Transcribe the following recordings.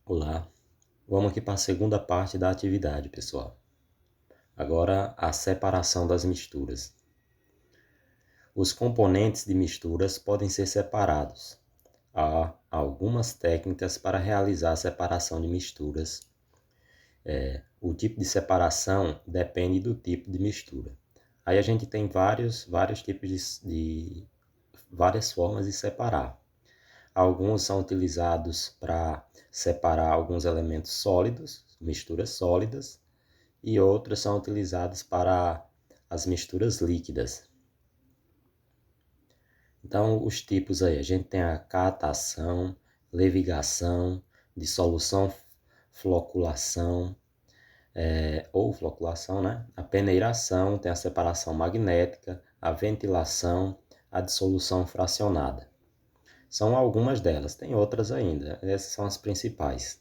Olá, vamos aqui para a segunda parte da atividade, pessoal. Agora, a separação das misturas. Os componentes de misturas podem ser separados. Há algumas técnicas para realizar a separação de misturas. O tipo de separação depende do tipo de mistura. Aí a gente tem vários tipos várias formas de separar. Alguns são utilizados para separar alguns elementos sólidos, misturas sólidas, e outros são utilizados para as misturas líquidas. Então, os tipos aí, a gente tem a catação, levigação, dissolução, floculação, ou floculação, né? A peneiração, tem a separação magnética, a ventilação, a dissolução fracionada. São algumas delas, tem outras ainda, essas são as principais.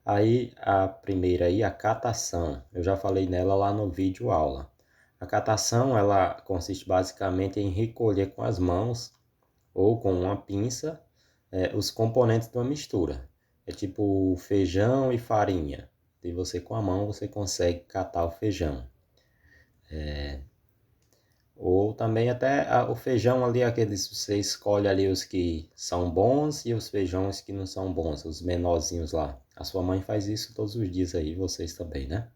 Aí a primeira aí, a catação, eu já falei nela lá no vídeo aula. A catação, ela consiste basicamente em recolher com as mãos ou com uma pinça os componentes de uma mistura. É tipo feijão e farinha. E você com a mão você consegue catar o feijão. Ou também até o feijão ali, aqueles você escolhe ali os que são bons e os feijões que não são bons, os menorzinhos lá. A sua mãe faz isso todos os dias aí, vocês também, né?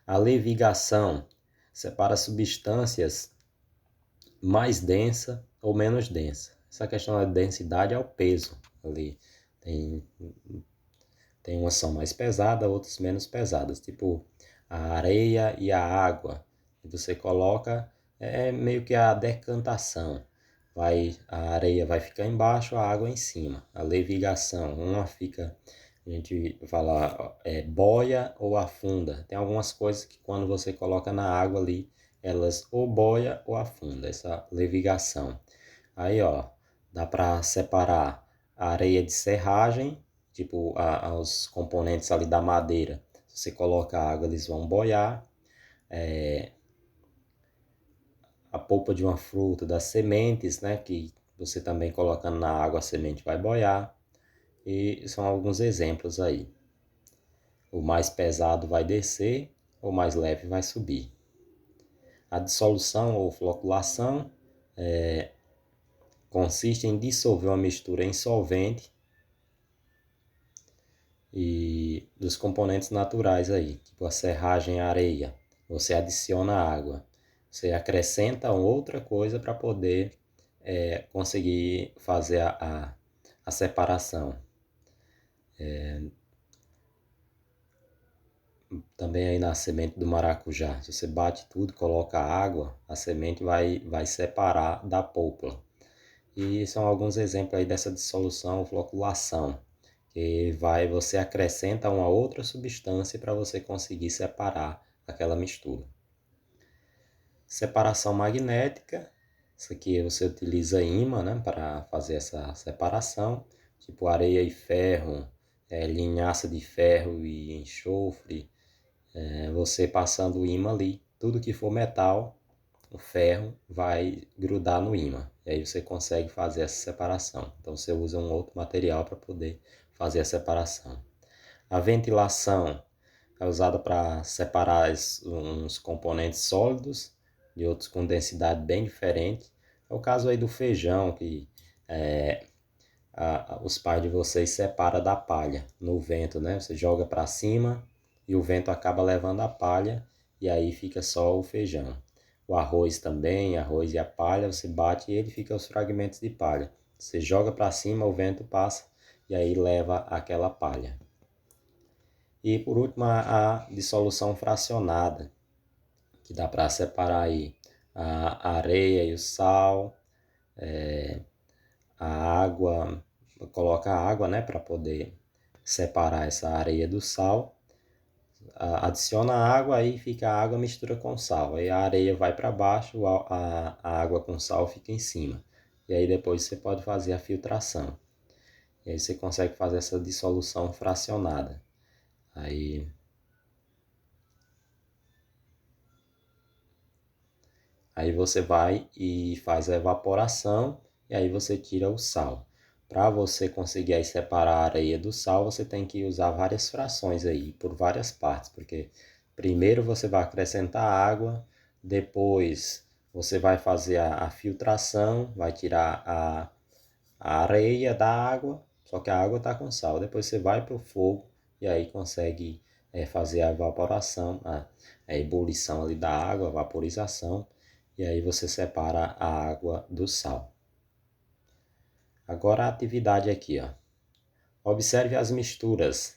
A levigação separa substâncias mais densa ou menos densa. Essa questão da densidade é o peso ali. Tem, tem umas são mais pesadas, outras menos pesadas, tipo a areia e a água. Você coloca, é meio que a decantação. A areia vai ficar embaixo, a água em cima. A levigação, uma fica, a gente fala, boia ou afunda. Tem algumas coisas que quando você coloca na água ali, elas ou boia ou afunda, essa levigação. Aí, ó, dá para separar a areia de serragem, tipo os componentes ali da madeira. Se você coloca água, eles vão boiar. A polpa de uma fruta, das sementes, né, que você também colocando na água, a semente vai boiar. E são alguns exemplos aí. O mais pesado vai descer, o mais leve vai subir. A dissolução ou floculação consiste em dissolver uma mistura em solvente e dos componentes naturais aí, tipo a serragem e a areia. Você adiciona água, você acrescenta outra coisa para poder conseguir fazer a separação. Também aí na semente do maracujá, se você bate tudo, coloca água, a semente vai separar da polpa. E são alguns exemplos aí dessa dissolução, floculação, que você acrescenta uma outra substância para você conseguir separar aquela mistura. Separação magnética, isso aqui você utiliza ímã, né, para fazer essa separação, tipo areia e ferro, linhaça de ferro e enxofre, você passando o ímã ali, tudo que for metal, o ferro vai grudar no ímã. E aí você consegue fazer essa separação. Então você usa um outro material para poder fazer a separação. A ventilação é usada para separar uns componentes sólidos de outros com densidade bem diferente. É o caso aí do feijão, que os pais de vocês separam da palha no vento, né? Você joga para cima e o vento acaba levando a palha e aí fica só o feijão. O arroz também, arroz e a palha, você bate e ele fica os fragmentos de palha. Você joga para cima, o vento passa e aí leva aquela palha. E por último, a dissolução fracionada, que dá para separar aí a areia e o sal, a água, coloca a água, né, para poder separar essa areia do sal. Adiciona a água, aí fica a água mistura com sal. Aí a areia vai para baixo, a água com sal fica em cima. E aí depois você pode fazer a filtração. E aí você consegue fazer essa dissolução fracionada. Aí você vai e faz a evaporação e aí você tira o sal. Para você conseguir aí separar a areia do sal, você tem que usar várias frações aí, por várias partes, porque primeiro você vai acrescentar água, depois você vai fazer a filtração, vai tirar a areia da água, só que a água está com sal. Depois você vai para o fogo e aí consegue fazer a evaporação, a ebulição ali da água, a vaporização, e aí você separa a água do sal. Agora a atividade aqui, ó. Observe as misturas: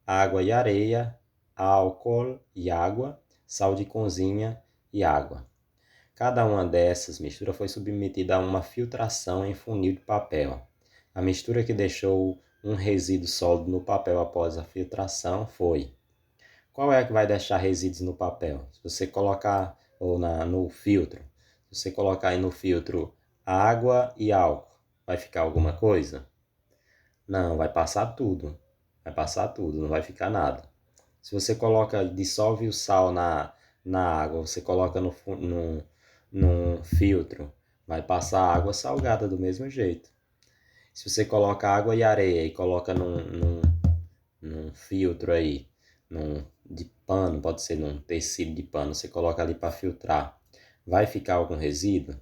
água e areia, álcool e água, sal de cozinha e água. Cada uma dessas misturas foi submetida a uma filtração em funil de papel. A mistura que deixou um resíduo sólido no papel após a filtração foi: qual é a que vai deixar resíduos no papel? Se você colocar no filtro, se você colocar aí no filtro água e álcool, vai ficar alguma coisa? Não, vai passar tudo. Vai passar tudo, não vai ficar nada. Se você dissolve o sal na água, você coloca num filtro, vai passar água salgada do mesmo jeito. Se você coloca água e areia e coloca num filtro aí, de pano, pode ser num tecido de pano, você coloca ali para filtrar, vai ficar algum resíduo?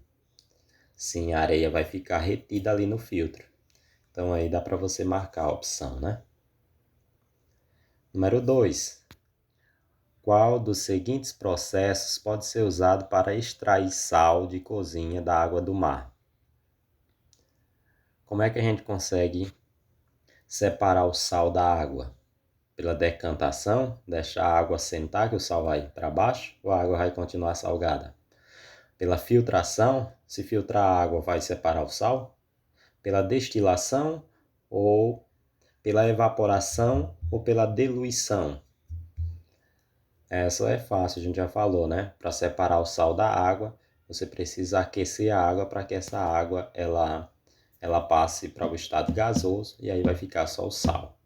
Sim, a areia vai ficar retida ali no filtro. Então aí dá para você marcar a opção, né? Número 2. Qual dos seguintes processos pode ser usado para extrair sal de cozinha da água do mar? Como é que a gente consegue separar o sal da água? Pela decantação, deixar a água sentar que o sal vai para baixo ou a água vai continuar salgada? Pela filtração, se filtrar a água vai separar o sal? Pela destilação ou pela evaporação ou pela diluição? Essa é fácil, a gente já falou, né? Para separar o sal da água, você precisa aquecer a água para que essa água ela passe para o estado gasoso e aí vai ficar só o sal.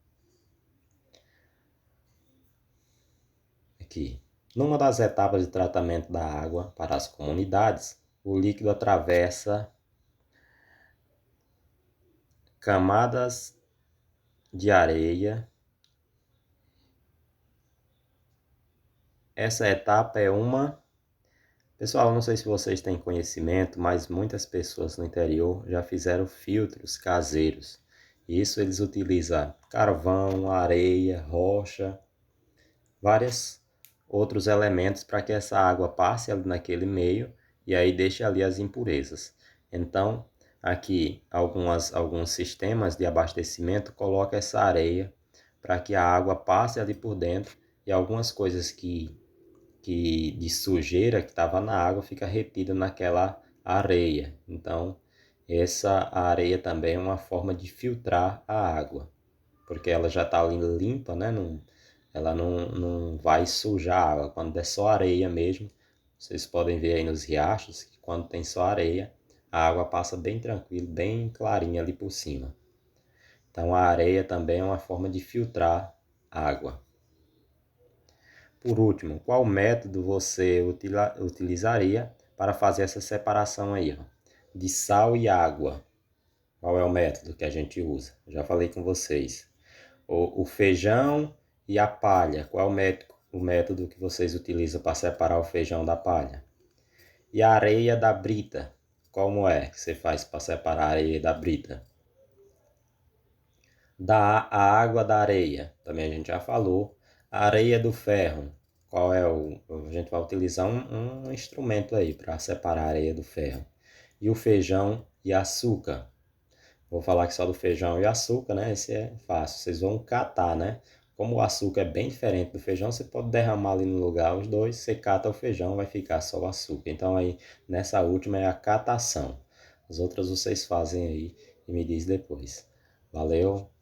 Aqui. Numa das etapas de tratamento da água para as comunidades, o líquido atravessa camadas de areia. Essa etapa é uma... Pessoal, não sei se vocês têm conhecimento, mas muitas pessoas no interior já fizeram filtros caseiros. Isso eles utilizam carvão, areia, rocha, vários outros elementos para que essa água passe ali naquele meio e aí deixe ali as impurezas. Então, aqui alguns sistemas de abastecimento colocam essa areia para que a água passe ali por dentro e algumas coisas que de sujeira que estava na água fica retida naquela areia. Então, essa areia também é uma forma de filtrar a água, porque ela já está ali limpa, né? Ela não vai sujar a água. Quando é só areia mesmo, vocês podem ver aí nos riachos que quando tem só areia, a água passa bem tranquilo, bem clarinha ali por cima. Então, a areia também é uma forma de filtrar água. Por último, qual método você utilizaria para fazer essa separação aí, ó, de sal e água? Qual é o método que a gente usa? Já falei com vocês. O feijão e a palha. Qual é o método que vocês utilizam para separar o feijão da palha? E a areia da brita. Como é que você faz para separar a areia da brita? A água da areia. Também a gente já falou. A areia do ferro. Qual é a gente vai utilizar um instrumento aí para separar a areia do ferro. E o feijão e açúcar. Vou falar aqui só do feijão e açúcar, né? Esse é fácil. Vocês vão catar, né? Como o açúcar é bem diferente do feijão, você pode derramar ali no lugar os dois, você cata o feijão, vai ficar só o açúcar. Então aí, nessa última é a catação. As outras vocês fazem aí e me diz depois. Valeu!